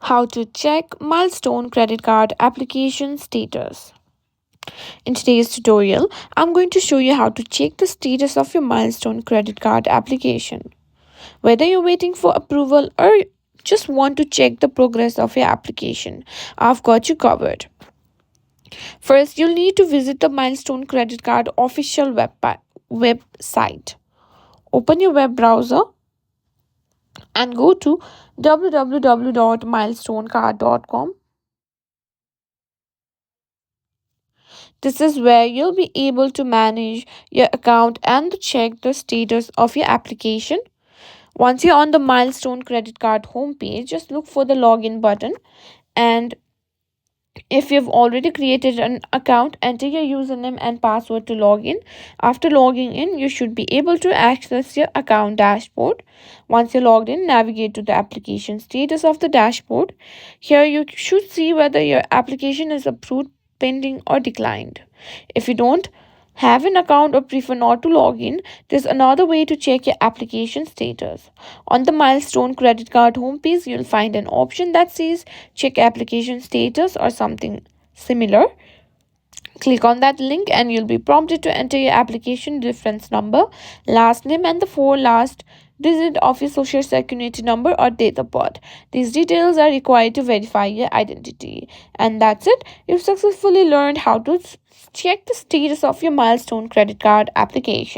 How to check Milestone credit card application status. In today's tutorial, I'm going to show you how to check the status of your Milestone credit card application. Whether you're waiting for approval or just want to check the progress of your application, I've got you covered. First, you'll need to visit the Milestone credit card official website. Open your web browser and go to www.milestonecard.com. This is where you'll be able to manage your account and check the status of your application. Once you're on the Milestone credit card homepage, just look for the login button, and if you've already created an account, enter your username and password to log in. After logging in, you should be able to access your account dashboard. Once you're logged in, navigate to the application status of the dashboard. Here you should see whether your application is approved, pending, or declined. If you don't have an account or prefer not to log in, there's another way to check your application status. On the Milestone credit card homepage, you'll find an option that says check application status or something similar. Click on that link and you'll be prompted to enter your application reference number, last name, and the four last digit of your social security number or date of birth. These details are required to verify your identity. And that's it. You've successfully learned how to check the status of your Milestone credit card application.